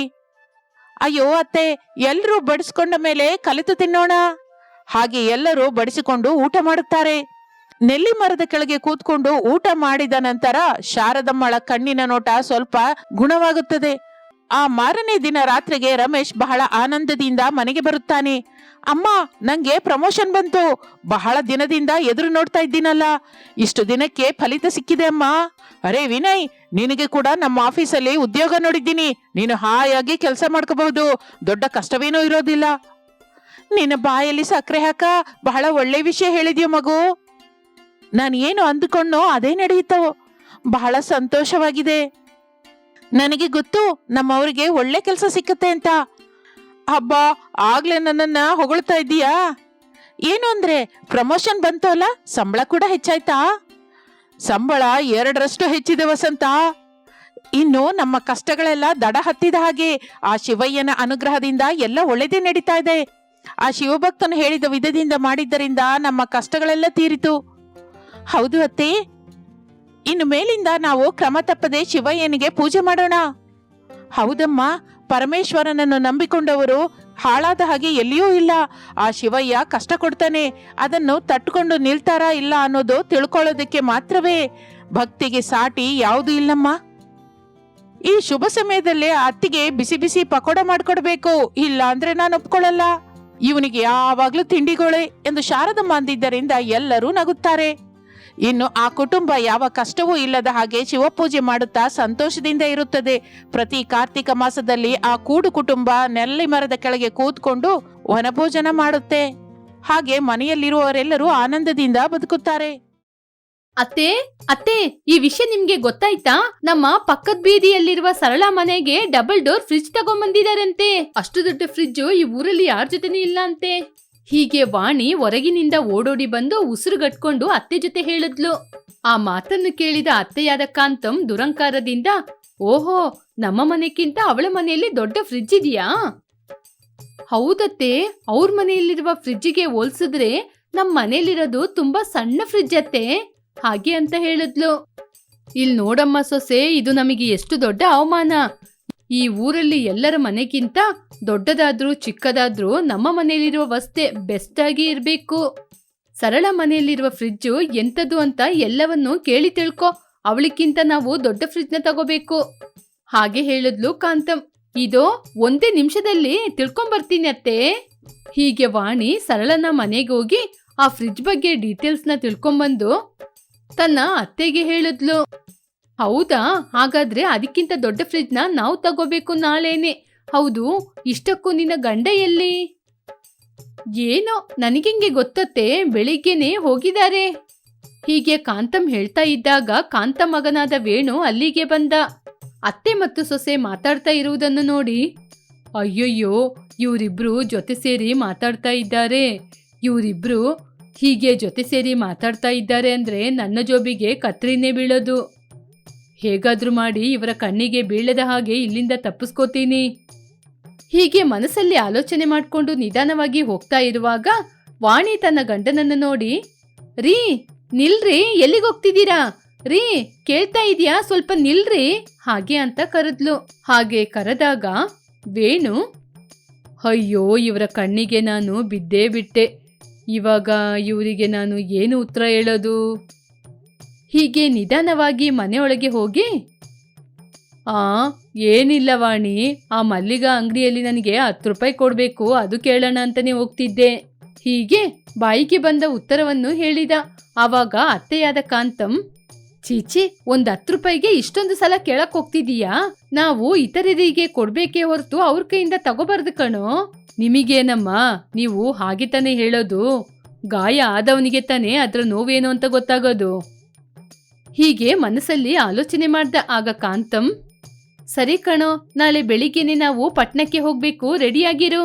Speaker 1: ಅಯ್ಯೋ ಅತ್ತೆ, ಎಲ್ರೂ ಬಡಿಸ್ಕೊಂಡ ಮೇಲೆ ಕಲಿತು ತಿನ್ನೋಣ. ಹಾಗೆ ಎಲ್ಲರೂ ಬಡಿಸಿಕೊಂಡು ಊಟ ಮಾಡುತ್ತಾರೆ. ನೆಲ್ಲಿ ಮರದ ಕೆಳಗೆ ಕೂತ್ಕೊಂಡು ಊಟ ಮಾಡಿದ ನಂತರ ಶಾರದಮ್ಮಳ ಕಣ್ಣಿನ ನೋಟ ಸ್ವಲ್ಪ ಗುಣವಾಗುತ್ತದೆ. ಆ ಮಾರನೇ ದಿನ ರಾತ್ರಿಗೆ ರಮೇಶ್ ಬಹಳ ಆನಂದದಿಂದ ಮನೆಗೆ ಬರುತ್ತಾನೆ. ಅಮ್ಮ, ನಂಗೆ ಪ್ರಮೋಷನ್ ಬಂತು. ಬಹಳ ದಿನದಿಂದ ಎದುರು ನೋಡ್ತಾ ಇದ್ದೀನಲ್ಲ, ಇಷ್ಟು ದಿನಕ್ಕೆ ಫಲಿತ ಸಿಕ್ಕಿದೆ ಅಮ್ಮ. ಅರೆ ವಿನಯ್, ನಿನಗೆ ಕೂಡ ನಮ್ಮ ಆಫೀಸಲ್ಲಿ ಉದ್ಯೋಗ ನೋಡಿದ್ದೀನಿ. ನೀನು ಹಾಯಾಗಿ ಕೆಲಸ ಮಾಡ್ಕೋಬಹುದು, ದೊಡ್ಡ ಕಷ್ಟವೇನೂ ಇರೋದಿಲ್ಲ. ನಿನ್ನ ಬಾಯಲ್ಲಿ ಸಕ್ಕರೆ ಹಾಕ. ಬಹಳ ಒಳ್ಳೆ ವಿಷಯ ಹೇಳಿದ್ಯೋ ಮಗು. ನಾನು ಏನು ಅಂದುಕೊಂಡೋ ಅದೇ ನಡೆಯಿತು. ಬಹಳ ಸಂತೋಷವಾಗಿದೆ. ನನಗೆ ಗೊತ್ತು ನಮ್ಮವ್ರಿಗೆ ಒಳ್ಳೆ ಕೆಲಸ ಸಿಕ್ಕತ್ತೆ ಅಂತ. ಹಬ್ಬ, ಆಗ್ಲೇ ನನ್ನನ್ನ ಹೊಗಳ್ತಾ ಇದ್ದೀಯಾ? ಏನು ಅಂದ್ರೆ ಪ್ರಮೋಷನ್ ಬಂತು ಅಲ್ಲ, ಸಂಬಳ ಕೂಡ ಹೆಚ್ಚಾಯ್ತಾ? ಸಂಬಳ 2ರಷ್ಟು ಹೆಚ್ಚಿದೆ ವಸಂತ. ಇನ್ನು ನಮ್ಮ ಕಷ್ಟಗಳೆಲ್ಲ ದಡ ಹತ್ತಿದ ಹಾಗೆ. ಆ ಶಿವಯ್ಯನ ಅನುಗ್ರಹದಿಂದ ಎಲ್ಲ ಒಳ್ಳೆದೇ ನಡೀತಾ ಇದೆ. ಆ ಶಿವಭಕ್ತನು ಹೇಳಿದ ವಿಧದಿಂದ ಮಾಡಿದ್ದರಿಂದ ನಮ್ಮ ಕಷ್ಟಗಳೆಲ್ಲ ತೀರಿತು. ಹೌದು ಅತ್ತೆ, ಇನ್ನು ಮೇಲಿಂದ ನಾವು ಕ್ರಮ ತಪ್ಪದೆ ಶಿವಯ್ಯನಿಗೆ ಪೂಜೆ ಮಾಡೋಣ. ಹೌದಮ್ಮ, ಪರಮೇಶ್ವರನನ್ನು ನಂಬಿಕೊಂಡವರು ಹಾಳಾದ ಹಾಗೆ ಎಲ್ಲಿಯೂ ಇಲ್ಲ. ಆ ಶಿವಯ್ಯ ಕಷ್ಟ ಕೊಡ್ತಾನೆ, ಅದನ್ನು ತಟ್ಟುಕೊಂಡು ನಿಲ್ತಾರಾ ಇಲ್ಲ ಅನ್ನೋದು ತಿಳ್ಕೊಳ್ಳೋದಕ್ಕೆ ಮಾತ್ರವೇ. ಭಕ್ತಿಗೆ ಸಾಟಿ ಯಾವುದೂ ಇಲ್ಲಮ್ಮ. ಈ ಶುಭ ಸಮಯದಲ್ಲಿ ಅತ್ತಿಗೆ ಬಿಸಿ ಬಿಸಿ ಪಕೋಡ ಮಾಡ್ಕೊಡ್ಬೇಕು, ಇಲ್ಲ ಅಂದ್ರೆ ನಾನು ಒಪ್ಕೊಳ್ಳಲ್ಲ. ಇವನಿಗೆ ಯಾವಾಗ್ಲೂ ತಿಂಡಿಗೋಳೆ ಎಂದು ಶಾರದಮ್ಮ ಅಂದಿದ್ದರಿಂದ ಎಲ್ಲರೂ ನಗುತ್ತಾರೆ. ಇನ್ನು ಆ ಕುಟುಂಬ ಯಾವ ಕಷ್ಟವೂ ಇಲ್ಲದ ಹಾಗೆ ಶಿವಪೂಜೆ ಮಾಡುತ್ತಾ ಸಂತೋಷದಿಂದ ಇರುತ್ತದೆ. ಪ್ರತಿ ಕಾರ್ತಿಕ ಮಾಸದಲ್ಲಿ ಆ ಕೂಡು ಕುಟುಂಬ ನೆಲ್ಲಿ ಮರದ ಕೆಳಗೆ ಕೂತ್ಕೊಂಡು ವನಭೋಜನ ಮಾಡುತ್ತೆ. ಹಾಗೆ ಮನೆಯಲ್ಲಿರುವವರೆಲ್ಲರೂ ಆನಂದದಿಂದ ಬದುಕುತ್ತಾರೆ.
Speaker 2: ಅತ್ತೆ ಅತ್ತೆ, ಈ ವಿಷಯ ನಿಮ್ಗೆ ಗೊತ್ತಾಯ್ತಾ? ನಮ್ಮ ಪಕ್ಕದ ಬೀದಿಯಲ್ಲಿರುವ ಸರಳ ಮನೆಗೆ ಡಬಲ್ ಡೋರ್ ಫ್ರಿಡ್ಜ್ ತಗೊಂಡ್ಬಂದಿದಾರಂತೆ. ಅಷ್ಟು ದೊಡ್ಡ ಫ್ರಿಡ್ಜ್ ಈ ಊರಲ್ಲಿ ಯಾರ ಜೊತೆನೂ ಇಲ್ಲ ಅಂತೆ. ಹೀಗೆ ವಾಣಿ ಹೊರಗಿನಿಂದ ಓಡೋಡಿ ಬಂದು ಉಸಿರುಗಟ್ಕೊಂಡು ಅತ್ತೆ ಜೊತೆ ಹೇಳಿದ್ಲು. ಆ ಮಾತನ್ನು ಕೇಳಿದ ಅತ್ತೆಯಾದ ಕಾಂತಂ ದುರಂಕಾರದಿಂದ, ಓಹೋ, ನಮ್ಮ ಮನೆಗಿಂತ ಅವಳ ಮನೆಯಲ್ಲಿ ದೊಡ್ಡ ಫ್ರಿಡ್ಜ್ ಇದೆಯಾ? ಹೌದತ್ತೆ, ಅವ್ರ ಮನೆಯಲ್ಲಿರುವ ಫ್ರಿಡ್ಜಿಗೆ ಹೋಲ್ಸಿದ್ರೆ ನಮ್ ಮನೆಯಲ್ಲಿರೋದು ತುಂಬಾ ಸಣ್ಣ ಫ್ರಿಡ್ಜ್ ಅತ್ತೆ, ಹಾಗೆ ಅಂತ ಹೇಳಿದ್ಲು. ಇಲ್ ನೋಡಮ್ಮ ಸೊಸೆ, ಇದು ನಮಗೆ ಎಷ್ಟು ದೊಡ್ಡ ಅವಮಾನ. ಈ ಊರಲ್ಲಿ ಎಲ್ಲರ ಮನೆಗಿಂತ ದೊಡ್ಡದಾದ್ರೂ ಚಿಕ್ಕದಾದ್ರೂ ನಮ್ಮ ಮನೆಯಲ್ಲಿರುವ ವಸ್ತೆ ಬೆಸ್ಟ್ ಆಗಿ ಇರ್ಬೇಕು. ಸರಳ ಮನೆಯಲ್ಲಿರುವ ಫ್ರಿಡ್ಜು ಎಂತದ್ದು ಅಂತ ಎಲ್ಲವನ್ನೂ ಕೇಳಿ ತಿಳ್ಕೊ. ಅವಳಿಗಿಂತ ನಾವು ದೊಡ್ಡ ಫ್ರಿಡ್ಜ್ನ ತಗೋಬೇಕು, ಹಾಗೆ ಹೇಳಿದ್ಲು ಕಾಂತಂ. ಇದೋ ಒಂದೇ ನಿಮಿಷದಲ್ಲಿ ತಿಳ್ಕೊಂಬರ್ತೀನಿ ಅತ್ತೆ. ಹೀಗೆ ವಾಣಿ ಸರಳನ ಮನೆಗೆ ಹೋಗಿ ಆ ಫ್ರಿಡ್ಜ್ ಬಗ್ಗೆ ಡೀಟೇಲ್ಸ್ನ ತಿಳ್ಕೊಂಬಂದು ತನ್ನ ಅತ್ತೆಗೆ ಹೇಳಿದ್ಲು. ಹೌದಾ, ಹಾಗಾದ್ರೆ ಅದಕ್ಕಿಂತ ದೊಡ್ಡ ಫ್ರಿಡ್ಜ್ನ ನಾವು ತಗೋಬೇಕು ನಾಳೆನೆ. ಹೌದು, ಇಷ್ಟಕ್ಕೂ ನಿನ್ನ ಗಂಡ ಎಲ್ಲಿ? ಏನೋ ನನಗೆಂಗೆ ಗೊತ್ತತ್ತೆ, ಬೆಳಿಗ್ಗೆನೆ ಹೋಗಿದ್ದಾರೆ. ಹೀಗೆ ಕಾಂತಂ ಹೇಳ್ತಾ ಇದ್ದಾಗ ಕಾಂತ ಮಗನಾದ ವೇಣು ಅಲ್ಲಿಗೆ ಬಂದ. ಅತ್ತೆ ಮತ್ತು ಸೊಸೆ ಮಾತಾಡ್ತಾ ಇರುವುದನ್ನು ನೋಡಿ, ಅಯ್ಯಯ್ಯೋ, ಇವರಿಬ್ರು ಜೊತೆ ಸೇರಿ ಮಾತಾಡ್ತಾ ಇದ್ದಾರೆ. ಇವರಿಬ್ರು ಹೀಗೆ ಜೊತೆ ಸೇರಿ ಮಾತಾಡ್ತಾ ಇದ್ದಾರೆ ಅಂದ್ರೆ ನನ್ನ ಜೋಬಿಗೆ ಕತ್ರಿನೇ ಬೀಳೋದು. ಹೇಗಾದ್ರೂ ಮಾಡಿ ಇವರ ಕಣ್ಣಿಗೆ ಬೀಳದ ಹಾಗೆ ಇಲ್ಲಿಂದ ತಪ್ಪಿಸ್ಕೋತೀನಿ. ಹೀಗೆ ಮನಸ್ಸಲ್ಲಿ ಆಲೋಚನೆ ಮಾಡ್ಕೊಂಡು ನಿಧಾನವಾಗಿ ಹೋಗ್ತಾ ಇರುವಾಗ ವಾಣಿ ತನ್ನ ಗಂಡನನ್ನು ನೋಡಿ, ರೀ ನಿಲ್ರಿ, ಎಲ್ಲಿಗೆ ಹೋಗ್ತಿದ್ದೀರಾ? ರೀ ಕೇಳ್ತಾ ಇದೀಯಾ? ಸ್ವಲ್ಪ ನಿಲ್ರಿ, ಹಾಗೆ ಅಂತ ಕರೆದ್ಲು. ಹಾಗೆ ಕರೆದಾಗ ವೇಣು, ಅಯ್ಯೋ, ಇವರ ಕಣ್ಣಿಗೆ ನಾನು ಬಿದ್ದೇ ಬಿಟ್ಟೆ. ಇವಾಗ ಇವರಿಗೆ ನಾನು ಏನು ಉತ್ತರ ಹೇಳೋದು? ಹೀಗೆ ನಿಧಾನವಾಗಿ ಮನೆಯೊಳಗೆ ಹೋಗಿ, ಏನಿಲ್ಲ ವಾಣಿ, ಆ ಮಲ್ಲಿಗ ಅಂಗಡಿಯಲ್ಲಿ ನನಗೆ 10 ರೂಪಾಯಿ ಕೊಡಬೇಕು, ಅದು ಕೇಳೋಣ ಅಂತಾನೆ ಹೋಗ್ತಿದ್ದೆ. ಹೀಗೆ ಬಾಯಿಗೆ ಬಂದ ಉತ್ತರವನ್ನು ಹೇಳಿದ. ಆವಾಗ ಅತ್ತೆಯಾದ ಕಾಂತಂ, ಚೀಚಿ, 10 ರೂಪಾಯಿಗೆ ಇಷ್ಟೊಂದು ಸಲ ಕೇಳಕ್ ಹೋಗ್ತಿದೀಯಾ? ನಾವು ಇತರರಿಗೆ ಕೊಡ್ಬೇಕೇ ಹೊರತು ಅವ್ರ ಕೈಯಿಂದ ತಗೋಬಾರ್ದು ಕಣೋ. ನಿಮಗೇನಮ್ಮ, ನೀವು ಹಾಗೆ ತಾನೇ ಹೇಳೋದು? ಗಾಯ ಆದವನಿಗೆ ತಾನೇ ಅದ್ರ ನೋವೇನು ಅಂತ ಗೊತ್ತಾಗೋದು. ಹೀಗೆ ಮನಸ್ಸಲ್ಲಿ ಆಲೋಚನೆ ಮಾಡ್ದ. ಆಗ ಕಾಂತಂ, ಸರಿ ಕಣೋ, ನಾಳೆ ಬೆಳಿಗ್ಗೆನೆ ನಾವು ಪಟ್ಟಣಕ್ಕೆ ಹೋಗ್ಬೇಕು, ರೆಡಿಯಾಗಿರು,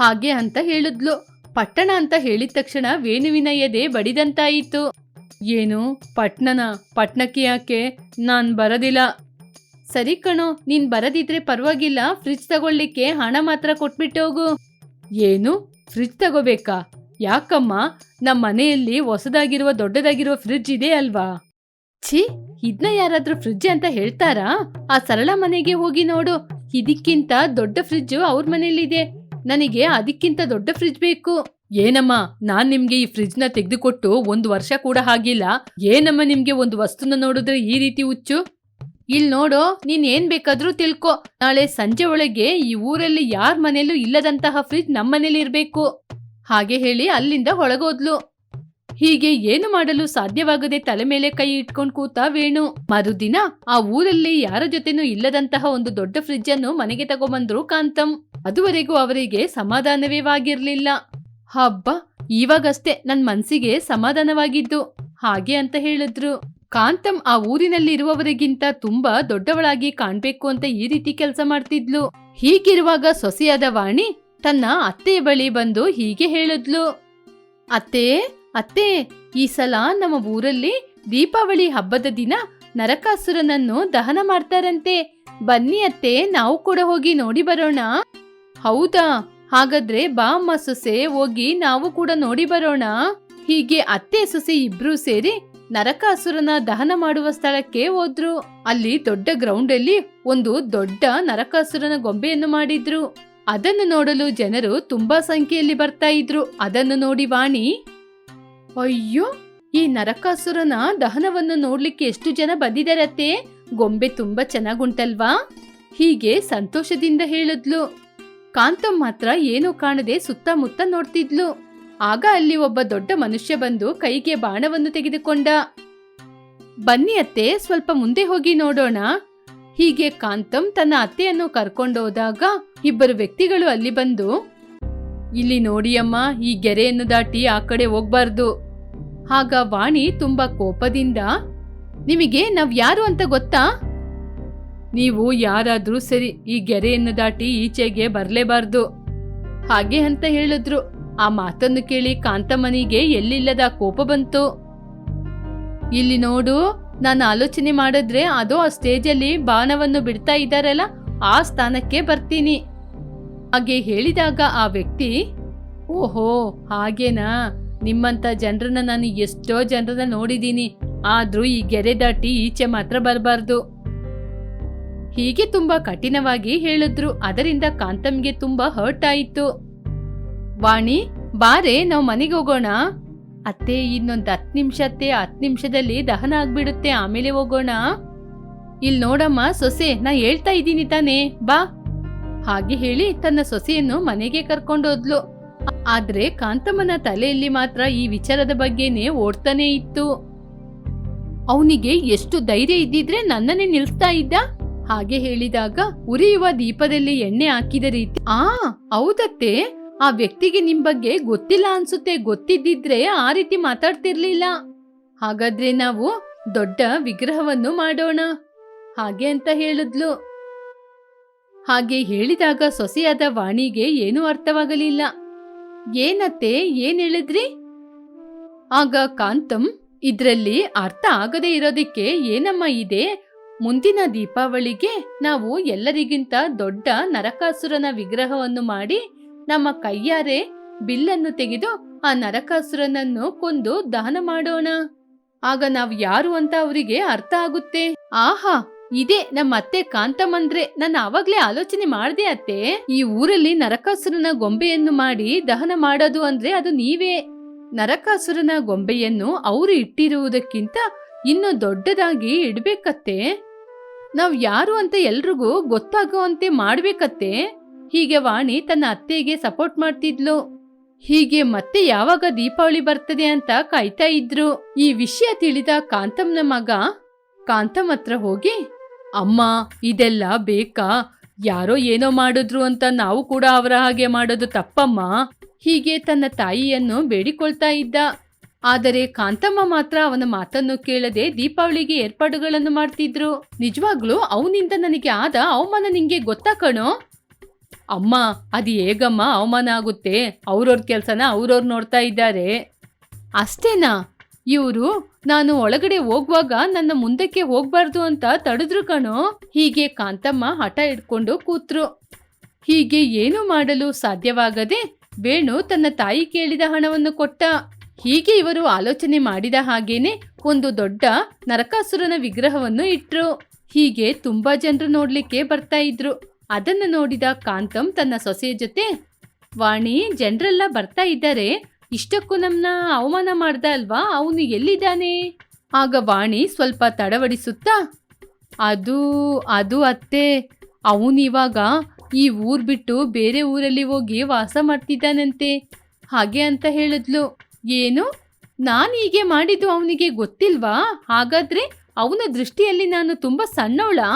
Speaker 2: ಹಾಗೆ ಅಂತ ಹೇಳಿದ್ಲು. ಪಟ್ಟಣ ಅಂತ ಹೇಳಿದ ತಕ್ಷಣ ವೇಣುವಿನ ಎದೆ ಬಡಿದಂತಾಯಿತು. ಏನು ಪಟ್ಟಣಕ್ಕೆ ಯಾಕೆ? ನಾನ್ ಬರೋದಿಲ್ಲ. ಸರಿ ಕಣೋ, ನೀನ್ ಬರದಿದ್ರೆ ಪರವಾಗಿಲ್ಲ, ಫ್ರಿಡ್ಜ್ ತಗೊಳ್ಳಿಕ್ಕೆ ಹಣ ಮಾತ್ರ ಕೊಟ್ಬಿಟ್ಟು ಹೋಗು. ಏನು, ಫ್ರಿಡ್ಜ್ ತಗೋಬೇಕಾ? ಯಾಕಮ್ಮ? ನಮ್ಮ ಮನೆಯಲ್ಲಿ ಹೊಸದಾಗಿರುವ ದೊಡ್ಡದಾಗಿರುವ ಫ್ರಿಡ್ಜ್ ಇದೆ ಅಲ್ವಾ? ಛೀ, ಇದನ್ನ ಯಾರಾದ್ರೂ ಫ್ರಿಡ್ಜ್ ಅಂತ ಹೇಳ್ತಾರಾ? ಆ ಸರಳ ಮನೆಗೆ ಹೋಗಿ ನೋಡು, ಇದಕ್ಕಿಂತ ದೊಡ್ಡ ಫ್ರಿಡ್ಜ್ ಅವ್ರ ಮನೇಲಿದೆ. ನನಗೆ ಅದಕ್ಕಿಂತ ದೊಡ್ಡ ಫ್ರಿಡ್ಜ್ ಬೇಕು. ಏನಮ್ಮ, ನಾನ್ ನಿಮ್ಗೆ ಈ ಫ್ರಿಡ್ಜ್ನ ತೆಗೆದುಕೊಟ್ಟು 1 ವರ್ಷ ಕೂಡ ಆಗಿಲ್ಲ. ಏನಮ್ಮ ನಿಮ್ಗೆ ಒಂದು ವಸ್ತುನ ನೋಡಿದ್ರೆ ಈ ರೀತಿ ಹುಚ್ಚು? ಇಲ್ ನೋಡೋ, ನೀನ್ ಏನ್ ಬೇಕಾದ್ರೂ ತಿಳ್ಕೊ, ನಾಳೆ ಸಂಜೆ ಒಳಗೆ ಈ ಊರಲ್ಲಿ ಯಾರ ಮನೇಲೂ ಇಲ್ಲದಂತಹ ಫ್ರಿಡ್ಜ್ ನಮ್ಮನೇಲಿ ಇರ್ಬೇಕು, ಹಾಗೆ ಹೇಳಿ ಅಲ್ಲಿಂದ ಹೊಳಗೋದ್ಲು. ಹೀಗೆ ಏನು ಮಾಡಲು ಸಾಧ್ಯವಾಗದೆ ತಲೆ ಮೇಲೆ ಕೈ ಇಟ್ಕೊಂಡು ಕೂತ ವೇಣು. ಮರುದಿನ ಆ ಊರಲ್ಲಿ ಯಾರ ಜೊತೆನೂ ಇಲ್ಲದಂತಹ ಒಂದು ದೊಡ್ಡ ಫ್ರಿಡ್ಜ್ ಅನ್ನು ಮನೆಗೆ ತಗೊಂಬಂದ್ರು ಕಾಂತಂ. ಅದುವರೆಗೂ ಅವರಿಗೆ ಸಮಾಧಾನವೇ ಹಬ್ಬ, ಇವಾಗಷ್ಟೇ ನನ್ ಮನ್ಸಿಗೆ ಸಮಾಧಾನವಾಗಿದ್ದು ಹಾಗೆ ಅಂತ ಹೇಳಿದ್ರು. ಕಾಂತಂ ಆ ಊರಿನಲ್ಲಿ ಇರುವವರಿಗಿಂತ ತುಂಬಾ ದೊಡ್ಡವಳಾಗಿ ಕಾಣ್ಬೇಕು ಅಂತ ಈ ರೀತಿ ಕೆಲಸ ಮಾಡ್ತಿದ್ಲು. ಹೀಗಿರುವಾಗ ಸೊಸೆಯಾದ ವಾಣಿ ತನ್ನ ಅತ್ತೆಯ ಬಳಿ ಬಂದು ಹೀಗೆ ಹೇಳಿದ್ಲು. ಅತ್ತೆ ಅತ್ತೆ, ಈ ಸಲ ನಮ್ಮ ಊರಲ್ಲಿ ದೀಪಾವಳಿ ಹಬ್ಬದ ದಿನ ನರಕಾಸುರನನ್ನು ದಹನ ಮಾಡ್ತಾರಂತೆ. ಬನ್ನಿ ಅತ್ತೆ, ನಾವು ಕೂಡ ಹೋಗಿ ನೋಡಿ ಬರೋಣ. ಹೌದಾ, ಹಾಗಾದ್ರೆ ಬಾ ಅಮ್ಮ ಸೊಸೆ, ಹೋಗಿ ನಾವು ಕೂಡ ನೋಡಿ ಬರೋಣ. ಹೀಗೆ ಅತ್ತೆ ಸೊಸೆ ಇಬ್ರು ಸೇರಿ ನರಕಾಸುರನ ದಹನ ಮಾಡುವ ಸ್ಥಳಕ್ಕೆ ಹೋದ್ರು. ಅಲ್ಲಿ ದೊಡ್ಡ ಗ್ರೌಂಡ್ ಅಲ್ಲಿ ಒಂದು ದೊಡ್ಡ ನರಕಾಸುರನ ಗೊಂಬೆಯನ್ನು ಮಾಡಿದ್ರು. ಅದನ್ನು ನೋಡಲು ಜನರು ತುಂಬಾ ಸಂಖ್ಯೆಯಲ್ಲಿ ಬರ್ತಾ ಇದ್ರು. ಅದನ್ನು ನೋಡಿ ವಾಣಿ, ಅಯ್ಯೋ, ಈ ನರಕಾಸುರನ ದಹನವನ್ನು ನೋಡ್ಲಿಕ್ಕೆ ಎಷ್ಟು ಜನ ಬಂದಿದಾರತ್ತೆ, ಗೊಂಬೆ ತುಂಬಾ ಚೆನ್ನಾಗುಂಟಲ್ವಾ? ಹೀಗೆ ಸಂತೋಷದಿಂದ ಹೇಳಿದ್ಲು. ಕಾಂತಂ ಮಾತ್ರ ಏನೂ ಕಾಣದೆ ಸುತ್ತಮುತ್ತ ನೋಡ್ತಿದ್ಲು. ಆಗ ಅಲ್ಲಿ ಒಬ್ಬ ದೊಡ್ಡ ಮನುಷ್ಯ ಬಂದು ಕೈಗೆ ಬಾಣವನ್ನು ತೆಗೆದುಕೊಂಡ. ಬನ್ನಿ ಅತ್ತೆ, ಸ್ವಲ್ಪ ಮುಂದೆ ಹೋಗಿ ನೋಡೋಣ. ಹೀಗೆ ಕಾಂತಂ ತನ್ನ ಅತ್ತೆಯನ್ನು ಕರ್ಕೊಂಡೋದಾಗ ಇಬ್ಬರು ವ್ಯಕ್ತಿಗಳು ಅಲ್ಲಿ ಬಂದು, ಇಲ್ಲಿ ನೋಡಿ ಅಮ್ಮ, ಈ ಗೆರೆಯನ್ನು ದಾಟಿ ಆ ಕಡೆ ಹೋಗ್ಬಾರ್ದು. ಆಗ ವಾಣಿ ತುಂಬಾ ಕೋಪದಿಂದ, ನಿಮಗೆ ನಾವ್ ಯಾರು ಅಂತ ಗೊತ್ತಾ? ನೀವು ಯಾರಾದ್ರೂ ಸರಿ, ಈ ಗೆರೆಯನ್ನು ದಾಟಿ ಈಚೆಗೆ ಬರ್ಲೇಬಾರ್ದು ಹಾಗೆ ಅಂತ ಹೇಳಿದ್ರು. ಆ ಮಾತನ್ನು ಕೇಳಿ ಕಾಂತಮ್ಮನಿಗೆ ಎಲ್ಲಿಲ್ಲದ ಕೋಪ ಬಂತು. ಇಲ್ಲಿ ನೋಡು, ನಾನು ಆಲೋಚನೆ ಮಾಡಿದ್ರೆ ಅದೋ ಆ ಸ್ಟೇಜಲ್ಲಿ ಬಾಣವನ್ನು ಬಿಡ್ತಾ ಇದ್ದಾರಲ್ಲ, ಆ ಸ್ಥಾನಕ್ಕೆ ಬರ್ತೀನಿ ಹಾಗೆ ಹೇಳಿದಾಗ ಆ ವ್ಯಕ್ತಿ, ಓಹೋ ಹಾಗೇನಾ, ನಿಮ್ಮಂತ ಜನರನ್ನ ನಾನು ಎಷ್ಟೋ ಜನರನ್ನ ನೋಡಿದೀನಿ, ಆದ್ರೂ ಈ ಗೆರೆ ದಾಟಿ ಈಚೆ ಮಾತ್ರ ಬರಬಾರ್ದು ಹೀಗೆ ತುಂಬಾ ಕಠಿಣವಾಗಿ ಹೇಳಿದ್ರು. ಅದರಿಂದ ಕಾಂತಮ್ಗೆ ತುಂಬಾ ಹರ್ಟ್ ಆಯಿತು. ವಾಣಿ, ಬಾರೆ ನಾವು ಮನೆಗೆ ಹೋಗೋಣ. ಅತ್ತೆ, ಇನ್ನೊಂದು 10 ನಿಮಿಷ ಅತ್ತೆ, 10 ನಿಮಿಷದಲ್ಲಿ ದಹನ ಆಗ್ಬಿಡುತ್ತೆ, ಆಮೇಲೆ ಹೋಗೋಣ. ಇಲ್ ನೋಡಮ್ಮ ಸೊಸೆ, ನಾ ಹೇಳ್ತಾ ಇದ್ದೀನಿ ತಾನೇ, ಬಾ ಹಾಗೆ ಹೇಳಿ ತನ್ನ ಸೊಸೆಯನ್ನು ಮನೆಗೆ ಕರ್ಕೊಂಡೋದ್ಲು. ಆದ್ರೆ ಕಾಂತಮ್ಮನ ತಲೆಯಲ್ಲಿ ಮಾತ್ರ ಈ ವಿಚಾರದ ಬಗ್ಗೆನೇ ಓಡ್ತಾನೆ ಇತ್ತು. ಅವನಿಗೆ ಎಷ್ಟು ಧೈರ್ಯ ಇದ್ದಿದ್ರೆ ನನ್ನನ್ನೇ ನಿಲ್ಸ್ತಾ ಇದ್ದ. ಹಾಗೆ ಹೇಳಿದಾಗ ಉರಿಯುವ ದೀಪದಲ್ಲಿ ಎಣ್ಣೆ ಹಾಕಿದ ರೀತಿ, ಹೌದತ್ತೆ, ಆ ವ್ಯಕ್ತಿಗೆ ನಿಮ್ ಬಗ್ಗೆ ಗೊತ್ತಿಲ್ಲ ಅನ್ಸುತ್ತೆ, ಗೊತ್ತಿದ್ದಿದ್ರೆ ಆ ರೀತಿ ಮಾತಾಡ್ತಿರ್ಲಿಲ್ಲ. ಹಾಗಾದ್ರೆ ನಾವು ದೊಡ್ಡ ವಿಗ್ರಹವನ್ನು ಮಾಡೋಣ ಹಾಗೆ ಅಂತ ಹೇಳಿದ್ಲು. ಹಾಗೆ ಹೇಳಿದಾಗ ಸೊಸೆಯಾದ ವಾಣಿಗೆ ಏನೂ ಅರ್ಥವಾಗಲಿಲ್ಲ. ಏನತ್ತೆ, ಏನ್ ಹೇಳಿದ್ರಿ? ಆಗ ಕಾಂತಂ, ಇದ್ರಲ್ಲಿ ಅರ್ಥ ಆಗದೆ ಇರೋದಿಕ್ಕೆ ಏನಮ್ಮ ಇದೆ, ಮುಂದಿನ ದೀಪಾವಳಿಗೆ ನಾವು ಎಲ್ಲರಿಗಿಂತ ದೊಡ್ಡ ನರಕಾಸುರನ ವಿಗ್ರಹವನ್ನು ಮಾಡಿ ನಮ್ಮ ಕೈಯಾರೆ ಬಿಲ್ಲನ್ನು ತೆಗೆದು ಆ ನರಕಾಸುರನನ್ನು ಕೊಂದು ದಹನ ಮಾಡೋಣ. ಆಗ ನಾವು ಯಾರು ಅಂತ ಅವರಿಗೆ ಅರ್ಥ ಆಗುತ್ತೆ. ಆಹಾ, ಇದೇ ನಮ್ಮ ಅತ್ತೆ ಕಾಂತಮ್ಮಂದ್ರೆ, ನಾನು ಆವಾಗ್ಲೇ ಆಲೋಚನೆ ಮಾಡ್ದೆ ಅತ್ತೆ. ಈ ಊರಲ್ಲಿ ನರಕಾಸುರನ ಗೊಂಬೆಯನ್ನು ಮಾಡಿ ದಹನ ಮಾಡೋದು ಅಂದ್ರೆ ಅದು ನೀವೇ. ನರಕಾಸುರನ ಗೊಂಬೆಯನ್ನು ಅವರು ಇಟ್ಟಿರುವುದಕ್ಕಿಂತ ಇನ್ನು ದೊಡ್ಡದಾಗಿ ಇಡ್ಬೇಕತ್ತೆ. ನಾವ್ ಯಾರು ಅಂತ ಎಲ್ರಿಗೂ ಗೊತ್ತಾಗುವಂತೆ ಮಾಡ್ಬೇಕತ್ತೆ. ಹೀಗೆ ವಾಣಿ ತನ್ನ ಅತ್ತೆಗೆ ಸಪೋರ್ಟ್ ಮಾಡ್ತಿದ್ಲು. ಹೀಗೆ ಮತ್ತೆ ಯಾವಾಗ ದೀಪಾವಳಿ ಬರ್ತದೆ ಅಂತ ಕಾಯ್ತಾ ಇದ್ರು. ಈ ವಿಷಯ ತಿಳಿದ ಕಾಂತಮ್ನ ಮಗ ಕಾಂತಮ್ ಹತ್ರ ಹೋಗಿ, ಅಮ್ಮ ಇದೆಲ್ಲ ಬೇಕಾ? ಯಾರೋ ಏನೋ ಮಾಡಿದ್ರು ಅಂತ ನಾವು ಕೂಡ ಅವರ ಹಾಗೆ ಮಾಡೋದು ತಪ್ಪಮ್ಮ. ಹೀಗೆ ತನ್ನ ತಾಯಿಯನ್ನು ಬೇಡಿಕೊಳ್ತಾ ಇದ್ದ. ಆದರೆ ಕಾಂತಮ್ಮ ಮಾತ್ರ ಅವನ ಮಾತನ್ನು ಕೇಳದೆ ದೀಪಾವಳಿಗೆ ಏರ್ಪಾಡುಗಳನ್ನು ಮಾಡ್ತಿದ್ರು. ನಿಜವಾಗ್ಲೂ ಅವನಿಂದ ನನಗೆ ಆದ ಅವಮಾನ ನಿಂಗೆ ಗೊತ್ತಾ ಕಣೋ? ಅಮ್ಮ, ಅದು ಹೇಗಮ್ಮ ಅವಮಾನ ಆಗುತ್ತೆ? ಅವ್ರವ್ರ ಕೆಲ್ಸನ ಅವ್ರವ್ರು ನೋಡ್ತಾ ಇದ್ದಾರೆ. ಅಷ್ಟೇನಾ? ಇವರು ನಾನು ಒಳಗಡೆ ಹೋಗುವಾಗ ನನ್ನ ಮುಂದಕ್ಕೆ ಹೋಗ್ಬಾರ್ದು ಅಂತ ತಡೆದ್ರು ಕಣೋ. ಹೀಗೆ ಕಾಂತಮ್ಮ ಹಠ ಇಟ್ಕೊಂಡು ಕೂತ್ರು. ಹೀಗೆ ಏನು ಮಾಡಲು ಸಾಧ್ಯವಾಗದೆ ವೇಣು ತನ್ನ ತಾಯಿ ಕೇಳಿದ ಹಣವನ್ನು ಕೊಟ್ಟ. ಹೀಗೆ ಇವರು ಆಲೋಚನೆ ಮಾಡಿದ ಹಾಗೇನೆ ಒಂದು ದೊಡ್ಡ ನರಕಾಸುರನ ವಿಗ್ರಹವನ್ನು ಇಟ್ರು. ಹೀಗೆ ತುಂಬಾ ಜನರು ನೋಡ್ಲಿಕ್ಕೆ ಬರ್ತಾ ಇದ್ರು. ಅದನ್ನು ನೋಡಿದ ಕಾಂತಂ ತನ್ನ ಸೊಸೆಯ ಜೊತೆ, ವಾಣಿ, ಜನರೆಲ್ಲ ಬರ್ತಾ ಇದ್ದಾರೆ, ಇಷ್ಟಕ್ಕೂ ನಮ್ನ ಅವಮಾನ ಮಾಡ್ದ ಅಲ್ವಾ, ಅವನು ಎಲ್ಲಿದ್ದಾನೆ? ಆಗ ವಾಣಿ ಸ್ವಲ್ಪ ತಡವಡಿಸುತ್ತಾ, ಅದು ಅತ್ತೆ, ಅವನಿವಾಗ ಈ ಊರ್ ಬಿಟ್ಟು ಬೇರೆ ಊರಲ್ಲಿ ಹೋಗಿ ವಾಸ ಮಾಡ್ತಿದ್ದಾನಂತೆ ಹಾಗೆ ಅಂತ ಹೇಳಿದ್ಲು. ಏನು? ನಾನು ಹೀಗೆ ಮಾಡಿದ್ದು ಅವನಿಗೆ ಗೊತ್ತಿಲ್ವಾ? ಹಾಗಾದ್ರೆ ಅವನ ದೃಷ್ಟಿಯಲ್ಲಿ ನಾನು ತುಂಬಾ ಸಣ್ಣವಳಾ?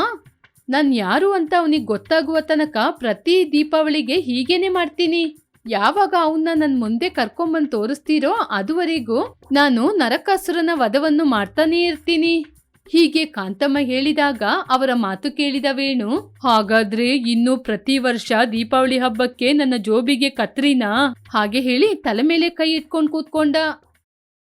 Speaker 2: ನಾನ್ ಯಾರು ಅಂತ ಅವನಿಗೆ ಗೊತ್ತಾಗುವ ತನಕ ಪ್ರತಿ ದೀಪಾವಳಿಗೆ ಹೀಗೇನೆ ಮಾಡ್ತೀನಿ. ಯಾವಾಗ ಅವನ್ನ ನನ್ ಮುಂದೆ ಕರ್ಕೊಂಬಂದ್ ತೋರಿಸ್ತೀರೋ ಅದುವರೆಗೂ ನಾನು ನರಕಾಸುರನ ವಧವನ್ನು ಮಾಡ್ತಾನೇ ಇರ್ತೀನಿ. ಹೀಗೆ ಕಾಂತಮ್ಮ ಹೇಳಿದಾಗ ಅವರ ಮಾತು ಕೇಳಿದ ವೇಣು, ಹಾಗಾದ್ರೆ ಇನ್ನು ಪ್ರತಿ ವರ್ಷ ದೀಪಾವಳಿ ಹಬ್ಬಕ್ಕೆ ನನ್ನ ಜೋಬಿಗೆ ಕತ್ರಿನಾ? ಹಾಗೆ ಹೇಳಿ ತಲೆ ಮೇಲೆ ಕೈ ಇಟ್ಕೊಂಡ್ ಕೂತ್ಕೊಂಡ.